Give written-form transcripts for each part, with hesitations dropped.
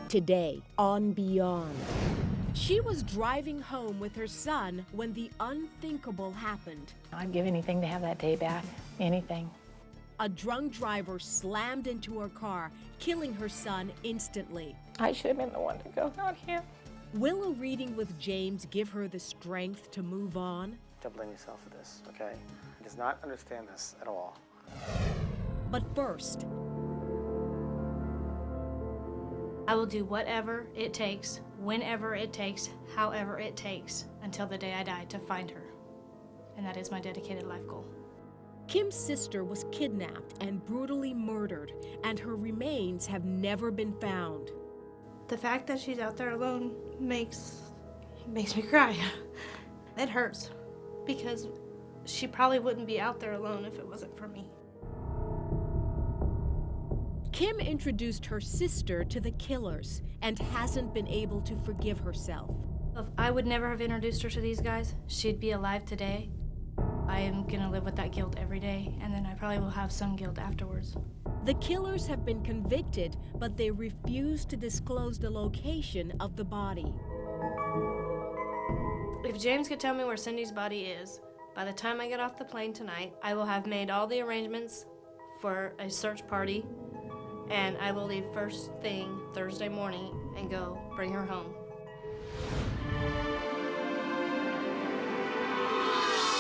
Today on Beyond. She was driving home with her son when the unthinkable happened. I'd give anything to have that day back, anything. A drunk driver slammed into her car, killing her son instantly. I should have been the one to go, not him. Will a reading with James give her the strength to move on? Don't blame yourself for this, okay? He does not understand this at all. But first, I will do whatever it takes, whenever it takes, however it takes, until the day I die to find her. And that is my dedicated life goal. Kim's sister was kidnapped and brutally murdered, and her remains have never been found. The fact that she's out there alone makes me cry. It hurts, because she probably wouldn't be out there alone if it wasn't for me. Kim introduced her sister to the killers and hasn't been able to forgive herself. If I would never have introduced her to these guys, she'd be alive today. I am gonna live with that guilt every day, and then I probably will have some guilt afterwards. The killers have been convicted, but they refuse to disclose the location of the body. If James could tell me where Cindy's body is, by the time I get off the plane tonight, I will have made all the arrangements for a search party, and I will leave first thing Thursday morning and go bring her home.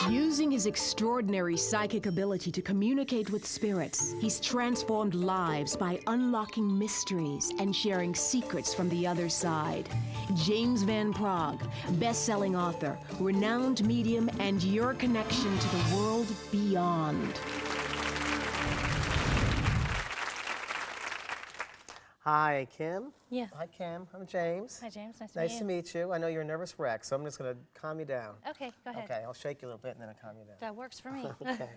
Using his extraordinary psychic ability to communicate with spirits, he's transformed lives by unlocking mysteries and sharing secrets from the other side. James Van Praagh, best-selling author, renowned medium, and your connection to the world beyond. Hi, Kim. Yeah. Hi, Kim. I'm James. Hi, James. Nice to meet you. I know you're a nervous wreck, so I'm just going to calm you down. Okay, go ahead. Okay, I'll shake you a little bit and then I'll calm you down. That works for me. Okay.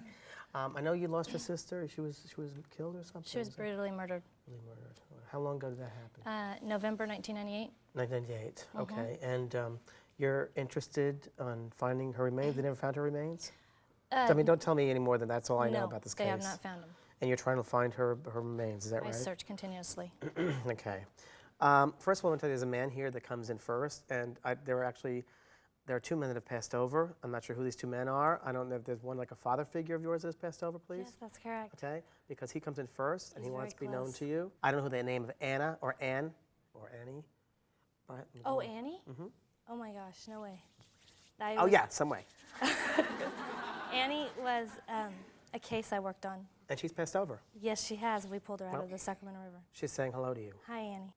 I know you lost your sister. She was killed or something? She was brutally murdered. Brutally murdered. How long ago did that happen? November 1998. 1998. Okay. And you're interested in finding her remains? They never found her remains? I mean, don't tell me any more than that's all I know about this case. They have not found them. And you're trying to find her remains, is that right? I search continuously. Okay. First of all, I want to tell you there's a man here that comes in first, and there are two men that have passed over. I'm not sure who these two men are. I don't know if there's one like a father figure of yours that has passed over, please. Yes, that's correct. Okay, because he comes in first, and he wants to be known close. to you. I don't know who the name of Anna or Ann or Annie. But, Oh, Annie? Mm-hmm. Oh my gosh, no way. Oh yeah, some way. Annie was a case I worked on. And she's passed over. Yes, she has. We pulled her out of the Sacramento River. She's saying hello to you. Hi, Annie.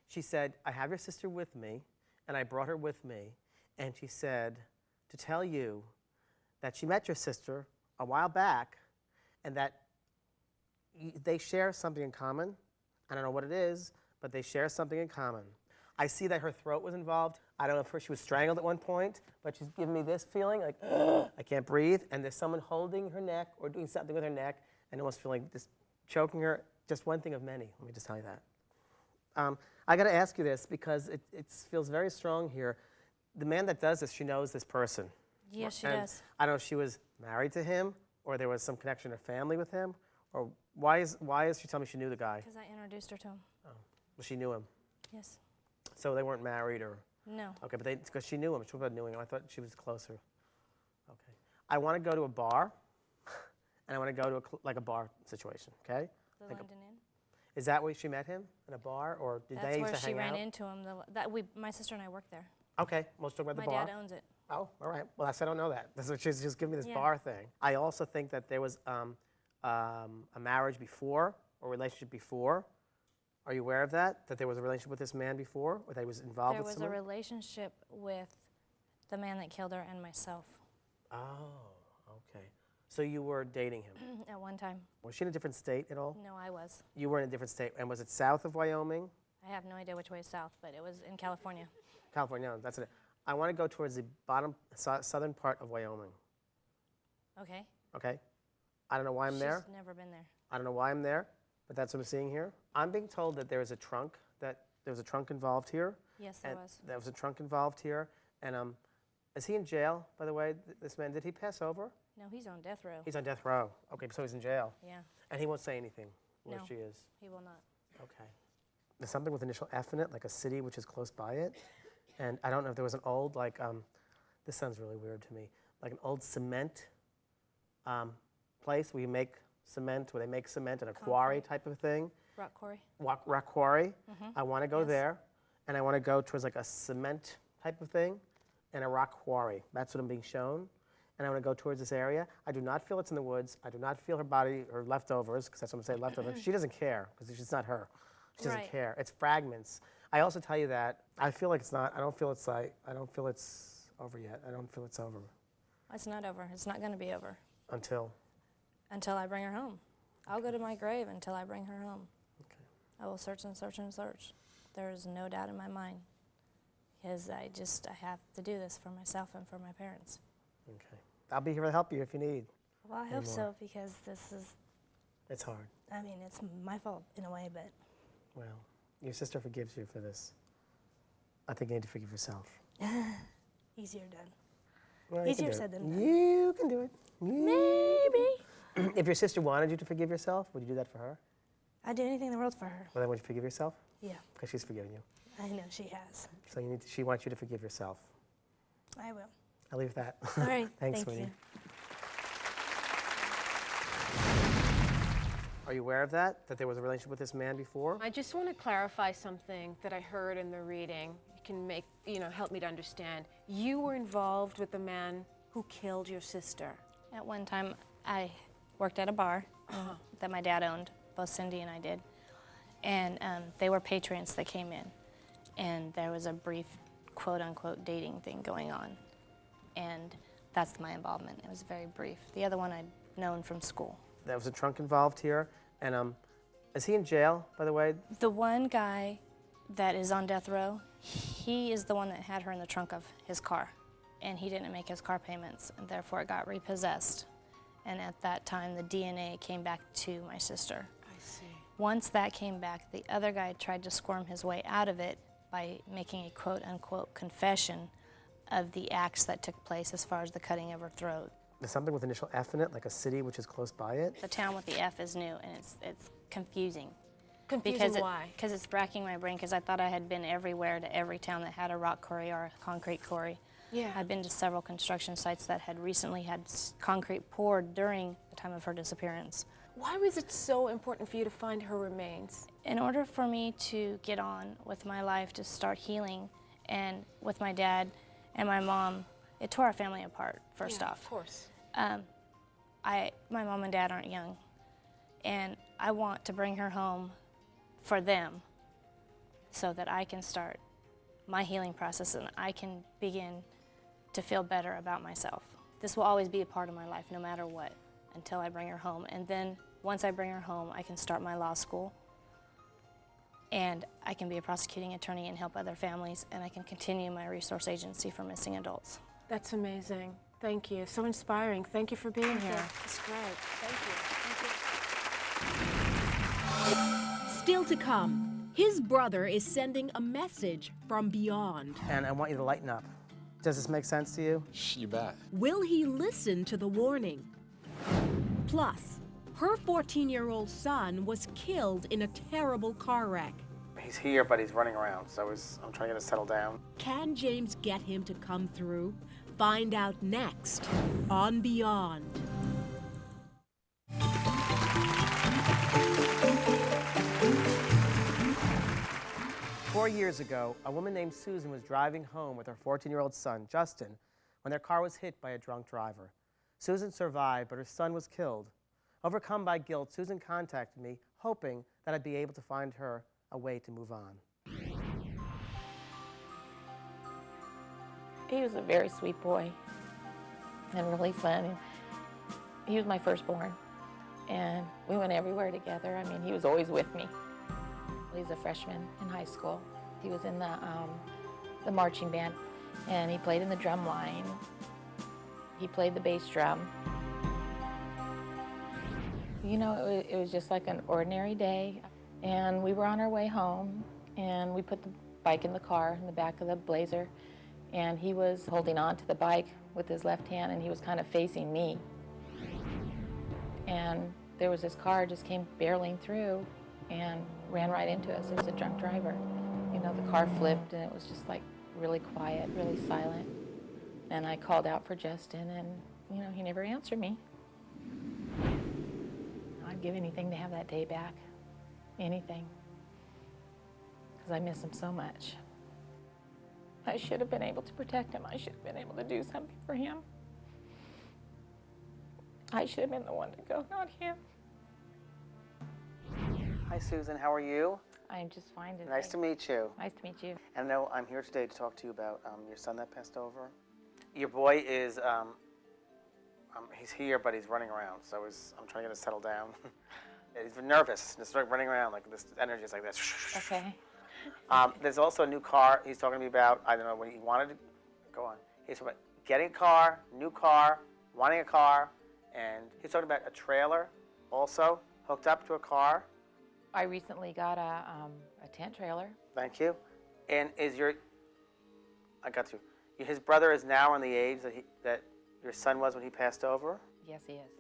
She said, I have your sister with me, and I brought her with me, and she said to tell you that she met your sister a while back, and that they share something in common. I don't know what it is, but they share something in common. I see that her throat was involved. I don't know if she was strangled at one point, but she's giving me this feeling like, I can't breathe, and there's someone holding her neck or doing something with her neck and almost feeling just choking her. Just one thing of many, let me just tell you that. I gotta ask you this because it feels very strong here. The man that does this, she knows this person. Yes, she And does. I don't know if she was married to him or there was some connection to family with him, or why is she telling me she knew the guy? Because I introduced her to him. Oh, well, she knew him. Yes. So they weren't married or? No. Okay, but because she knew him. She about knowing him. I thought she was closer. Okay. I want to go to a bar, and I want to go to like a bar situation, okay? The Like London Inn. Is that where she met him, in a bar, or did That's they used where to she hang ran out? into him. My sister and I worked there. Okay, well, let's talk about My the bar. dad owns it. Oh, all right. Well, I don't know that. That's what she's just giving me this Yeah. bar thing. I also think that there was a marriage before, or relationship before. Are you aware of that? That there was a relationship with this man before, or that he was involved There with was someone? a relationship with the man that killed her and myself Oh, okay. So you were dating him. at one time. Was she in a different state at all? No, I was. You were in a different state. And was it south of Wyoming? I have no idea which way is south, but it was in California. California, no, that's it. I want to go towards the southern part of Wyoming, Okay. okay? I don't know why I'm there. She's never been there. I don't know why I'm there, but that's what I'm seeing here. I'm being told that there was a trunk involved here. Yes, there and was. There was a trunk involved here. And is he in jail, by the way, this man? Did he pass over? No, he's on death row. He's on death row. Okay, so he's in jail. Yeah. And he won't say anything where No. she is. He will not. Okay. There's something with initial F in it, like a city which is close by it. And I don't know if there was an old, like, this sounds really weird to me, like an old cement place where you make cement, where they make cement in a quarry type of thing. Rock quarry. Rock quarry. I want to go there, and I want to go towards like a cement type of thing and a rock quarry. That's what I'm being shown. And I want to go towards this area. I do not feel it's in the woods. I do not feel her body, her leftovers, because that's what I'm saying, leftovers. She doesn't care, because it's not her. She doesn't Right. care. It's fragments. I also tell you that I feel like it's not, I don't feel it's like, I don't feel it's over yet. I don't feel it's over It's not over. It's not going to be over until. until I bring her home. I'll go to my grave until I bring her home. I will search and search and search. There is no doubt in my mind, because I have to do this for myself and for my parents. Okay. I'll be here to help you if you need. Well, I hope so, because this is, It's hard. I mean, it's my fault in a way, but Well, your sister forgives you for this. I think you need to forgive yourself. easier done. Well, you can Easier do it. said than done. You can do it. Maybe. If your sister wanted you to forgive yourself, would you do that for her? I'd do anything in the world for her. Well, then would you forgive yourself? Yeah, Because she's forgiven you. I know she has. So you need she wants you to forgive yourself. I will. I'll leave that. All right. Thanks, thank sweetie. you. Are you aware of that? That there was a relationship with this man before? I just want to clarify something that I heard in the reading. It can make, help me to understand. You were involved with the man who killed your sister. At one time, I worked at a bar that my dad owned. Both Cindy and I did. And they were patrons that came in. And there was a brief, quote-unquote, dating thing going on. And that's my involvement. It was very brief. The other one I'd known from school. There was a trunk involved here. And is he in jail, by the way? The one guy that is on death row, he is the one that had her in the trunk of his car. And he didn't make his car payments, and therefore it got repossessed. And at that time, the DNA came back to my sister. I see. Once that came back, the other guy tried to squirm his way out of it by making a quote-unquote confession of the acts that took place as far as the cutting of her throat. There's something with initial F in it, like a city which is close by it. The town with the F is new, and it's confusing. Confusing why? Because it's racking my brain, because I thought I had been everywhere to every town that had a rock quarry or a concrete quarry. Yeah. I'd been to several construction sites that had recently had concrete poured during the time of her disappearance. Why was it so important for you to find her remains? In order for me to get on with my life, to start healing, and with my dad and my mom, it tore our family apart, first off. Of course. My mom and dad aren't young, and I want to bring her home for them so that I can start my healing process and I can begin to feel better about myself. This will always be a part of my life, no matter what, until I bring her home. And then once I bring her home, I can start my law school, and I can be a prosecuting attorney and help other families, and I can continue my resource agency for missing adults. That's amazing. Thank you. So inspiring. Thank you for being here. It's great. Thank you. Still to come, his brother is sending a message from beyond. And I want you to lighten up. Does this make sense to you? You bet. Will he listen to the warning? Plus, her 14-year-old son was killed in a terrible car wreck. He's here, but he's running around, so I'm trying to get him to settle down. Can James get him to come through? Find out next on Beyond. Four years ago, a woman named Susan was driving home with her 14-year-old son, Justin, when their car was hit by a drunk driver. Susan survived, but her son was killed. Overcome by guilt, Susan contacted me, hoping that I'd be able to find her a way to move on. He was a very sweet boy and really fun. He was my firstborn, and we went everywhere together. I mean, he was always with me. He's a freshman in high school. He was in the marching band, and he played in the drum line. He played the bass drum. You know, it was just like an ordinary day, and we were on our way home, and we put the bike in the car in the back of the Blazer, and he was holding on to the bike with his left hand, and he was kind of facing me. And there was this car just came barreling through, and ran right into us. It was a drunk driver. You know, the car flipped and it was just like really quiet, really silent. And I called out for Justin and, you know, he never answered me. I'd give anything to have that day back. Anything. Because I miss him so much. I should have been able to protect him. I should have been able to do something for him. I should have been the one to go, not him. Hi, Susan. How are you? I'm just fine today. Nice to meet you. Nice to meet you. And no, I'm here today to talk to you about your son that passed over. Your boy is, he's here, but he's running around. So I'm trying to get him settled down. He's nervous. Just like running around, like this energy is like this. Okay. There's also a new car he's talking to me about. I don't know what he wanted to go on. He's talking about getting a car, new car, wanting a car, and he's talking about a trailer also hooked up to a car. I recently got a tent trailer. Thank you. And I got you. His brother is now on the age that your son was when he passed over. Yes, he is.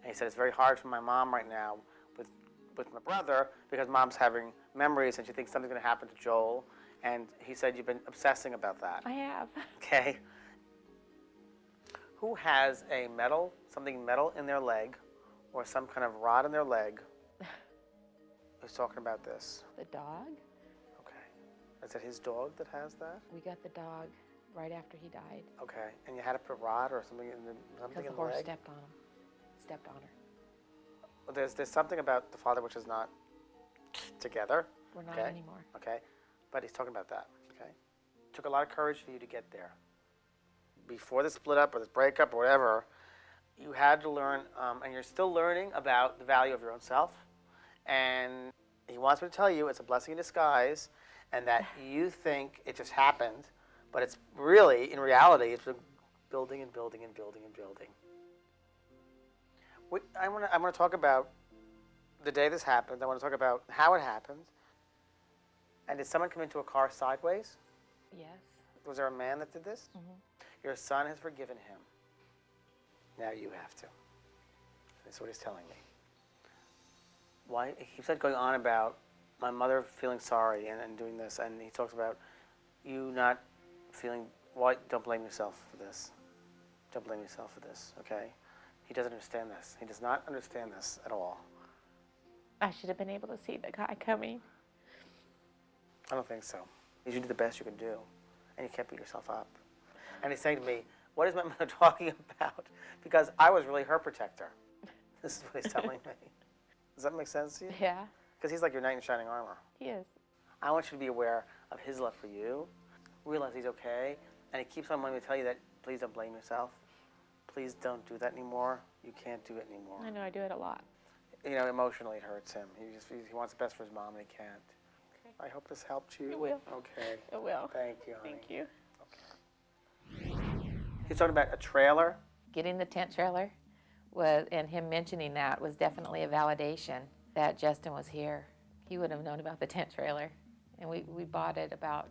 And he said it's very hard for my mom right now with my brother because mom's having memories and she thinks something's going to happen to Joel. And he said you've been obsessing about that. I have. Okay. Who has something metal in their leg or some kind of rod in their leg who's talking about this? The dog? Okay. Is it his dog that has that? We got the dog right after he died. Okay. And you had to put a rod or something in the Because the leg? horse stepped on him. Stepped on her. Well, there's something about the father which is not together. We're not okay? anymore. Okay. But he's talking about that. Okay. It took a lot of courage for you to get there. Before the split up or the breakup or whatever, you had to learn, and you're still learning about the value of your own self. And he wants me to tell you it's a blessing in disguise, and that you think it just happened, but it's really, in reality, it's been building and building and building and building. I want to talk about the day this happened. I want to talk about how it happened. And did someone come into a car sideways? Yes. Was there a man that did this? Mm-hmm. Your son has forgiven him. Now you have to. That's what he's telling me. Why he keeps on going on about my mother feeling sorry and doing this, and he talks about you not feeling. Why? Don't blame yourself for this. Don't blame yourself for this. Okay? He doesn't understand this. He does not understand this at all. I should have been able to see the guy coming. I don't think so. You did the best you could do, and you can't beat yourself up. And he's saying to me, what is my mother talking about? Because I was really her protector. This is what he's telling me. Does that make sense to you? Yeah. Because he's like your knight in shining armor. He is. I want you to be aware of his love for you, realize he's okay, and he keeps on wanting to tell you that please don't blame yourself. Please don't do that anymore. You can't do it anymore. I know I do it a lot. You know, emotionally it hurts him. He wants the best for his mom and he can't. Okay. I hope this helped you. It will. Okay. It will. Thank you, honey. Thank you. He's talking about a trailer. Getting the tent trailer was, and him mentioning that was definitely a validation that Justin was here. He would have known about the tent trailer. And we bought it about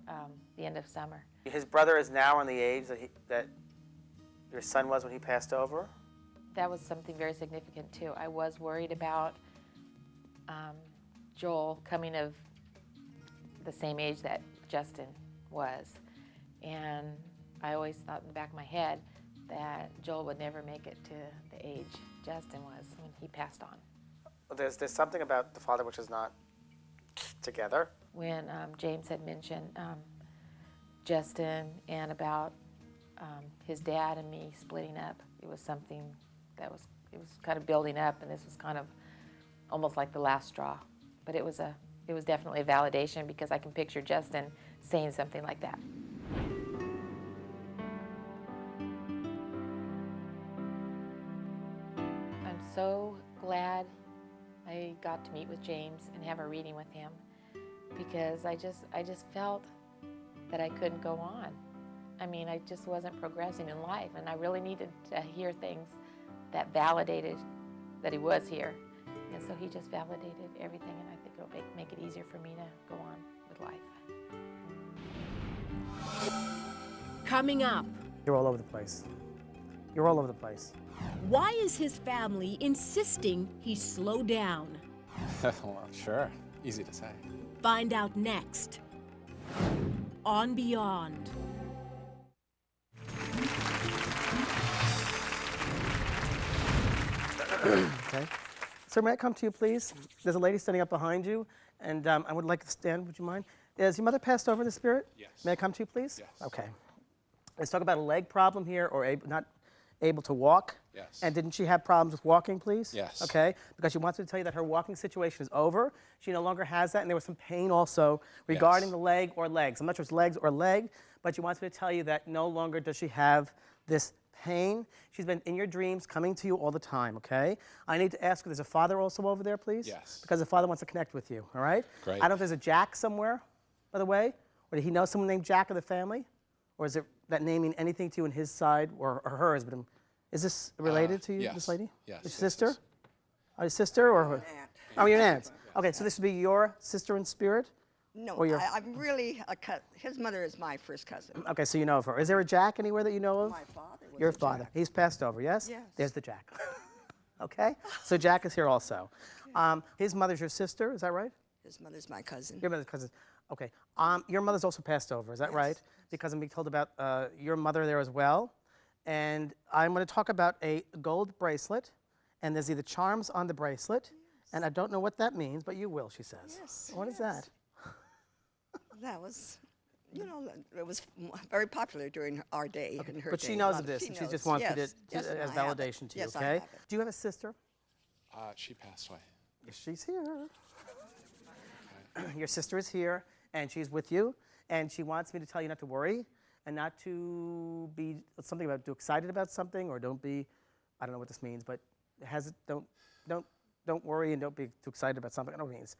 the end of summer. His brother is now on the age that your son was when he passed over. That was something very significant too. I was worried about Joel coming of the same age that Justin was. And I always thought in the back of my head that Joel would never make it to the age Justin was when he passed on. There's something about the father which is not together. When James had mentioned Justin and about his dad and me splitting up, it was something that was kind of building up, and this was kind of almost like the last straw. But it was definitely a validation because I can picture Justin saying something like that. I'm so glad I got to meet with James and have a reading with him because I just felt that I couldn't go on. I mean, I just wasn't progressing in life, and I really needed to hear things that validated that he was here. And so he just validated everything, and I think it'll make it easier for me to go on with life. Coming up, You're all over the place. You're all over the place. why is his family insisting he slow down? Well, sure. Easy to say. Find out next on Beyond. Okay. Sir, may I come to you, please? There's a lady standing up behind you, and I would like to stand. Would you mind? Has your mother passed over the spirit? Yes. May I come to you, please? Yes. Okay. Let's talk about a leg problem here, or not able to walk. Yes. And didn't she have problems with walking, please? Yes. Okay. Because she wants me to tell you that her walking situation is over. She no longer has that, and there was some pain also regarding Yes. the leg or legs. I'm not sure if it's legs or leg, but she wants me to tell you that no longer does she have this pain. She's been in your dreams, coming to you all the time, okay? I need to ask if there's a father also over there, please? Yes. Because the father wants to connect with you, all right? Great. I don't know if there's a Jack somewhere, by the way. Or did he know someone named Jack in the family? Or is it that name mean anything to you in his side or hers? But is this related to you, yes. this lady? Yes, Your yes, sister? yes. Are you sister or? Aunt. Oh, your aunt. Okay, so this would be your sister in spirit? No, Or your- I'm really his mother is my first cousin. Okay, so you know of her. Is there a Jack anywhere that you know of? My father was Your a father. Jack. He's passed over, yes? Yes. There's the Jack. Okay? So Jack is here also. His mother's your sister, is that right? His mother's my cousin. Your mother's cousin. Okay. Your mother's also passed over, is that Yes. right? Because I'm being told about your mother there as well. And I'm going to talk about a gold bracelet, and there's either charms on the bracelet, and I don't know what that means, but you will, she says. Yes, What is yes. that? That was, it was very popular during our day and her But day. she A knows lot of this, she and she knows. just wants me Yes, to, yes, as I have it. validation to you, Yes, I okay? have it. Do you have a sister? She passed away. Yes, she's here. Your sister is here, and she's with you, and she wants me to tell you not to worry and not to be something about too excited about something, or don't be, I don't know what this means, but don't worry and don't be too excited about something. I don't know what it means.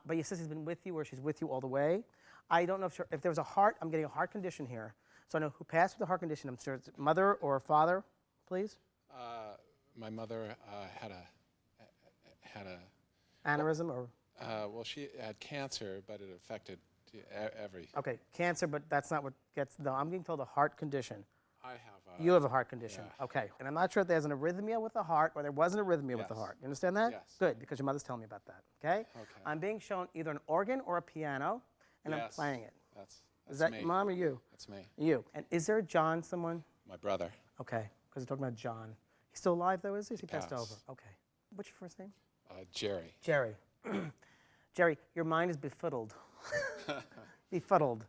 But your sister's been with you, or she's with you all the way. I don't know if there was a heart. I'm getting a heart condition here, so I know who passed with the heart condition. I'm sure it's mother or father, please. My mother had a Aneurysm or well, she had cancer, but it affected every. okay, cancer, but that's not what gets. No, I'm being told a heart condition. I have. You have a heart condition. yeah. Okay. And I'm not sure if there's an arrhythmia with the heart or there wasn't an arrhythmia with the Yes. heart. You understand that? Yes. Good, because your mother's telling me about that. Okay? Okay. I'm being shown either an organ or a piano, and I'm Yes. playing it. That's Is that me. mom or you? That's me. You. And is there a John, someone? My brother. Okay. Because we're talking about John. He's still alive, though, is he? He passed Passed. over. Okay. What's your first name? Jerry. Jerry. Jerry, your mind is befuddled. Befuddled.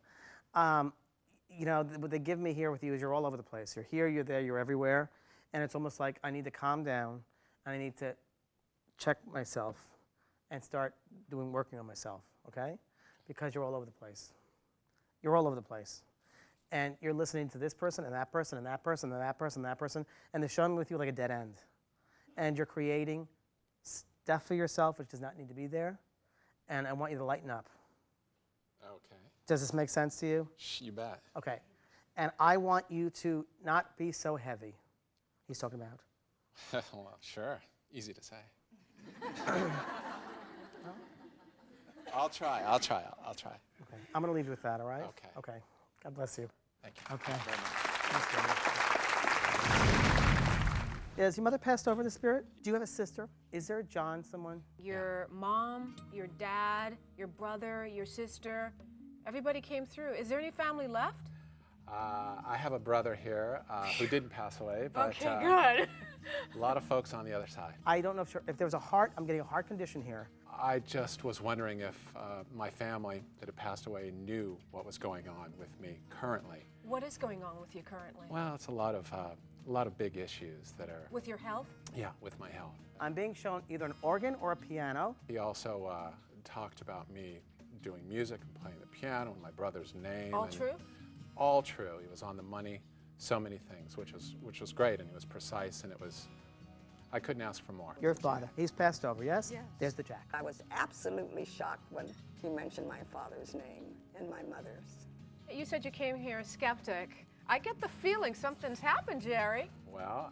You know, what they give me here with you is you're all over the place. You're here, you're there, you're everywhere. And it's almost like I need to calm down and I need to check myself and start working on myself, okay? Because you're all over the place. You're all over the place. And you're listening to this person and that person and that person and that person and that person, and they're showing with you like a dead end. And you're creating stuff for yourself which does not need to be there. And I want you to lighten up. Okay. Does this make sense to you? You bet. Okay. And I want you to not be so heavy. He's talking about. Well, sure. Easy to say. I'll try. I'll try. Okay. I'm going to leave you with that, all right? Okay. Okay. God bless you. Thank you. Okay. Very much. Has your mother passed over the spirit? Do you have a sister? Is there a John, someone? Your mom, your dad, your brother, your sister, everybody came through. Is there any family left? I have a brother here who didn't pass away, but Okay, good. a lot of folks on the other side. I don't know if there was a heart. I'm getting a heart condition here. I just was wondering if my family that had passed away knew what was going on with me currently. What is going on with you currently? Well, it's a lot of big issues that are, With your health? yeah, with my health. I'm being shown either an organ or a piano. He also talked about me doing music and playing the piano and my brother's name. All and true? All true. He was on the money, so many things, which was great, and he was precise, and I couldn't ask for more. Your father. He's passed over, yes? Yes. There's the Jack. I was absolutely shocked when he mentioned my father's name and my mother's. You said you came here a skeptic. I get the feeling something's happened, Jerry. Well,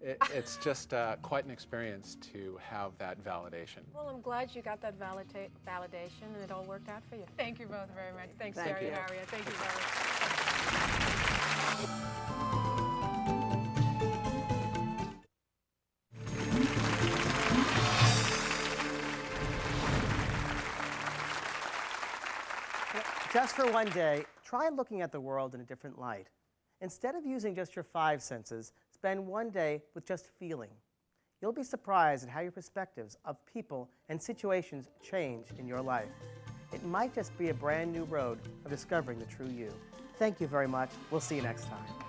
it's just quite an experience to have that validation. Well, I'm glad you got that validation and it all worked out for you. Thank you both very much. Thanks, Thank Jerry you. and Harriet. Thank you very much. Just for one day, try looking at the world in a different light. Instead of using just your 5 senses, spend one day with just feeling. You'll be surprised at how your perspectives of people and situations change in your life. It might just be a brand new road of discovering the true you. Thank you very much. We'll see you next time.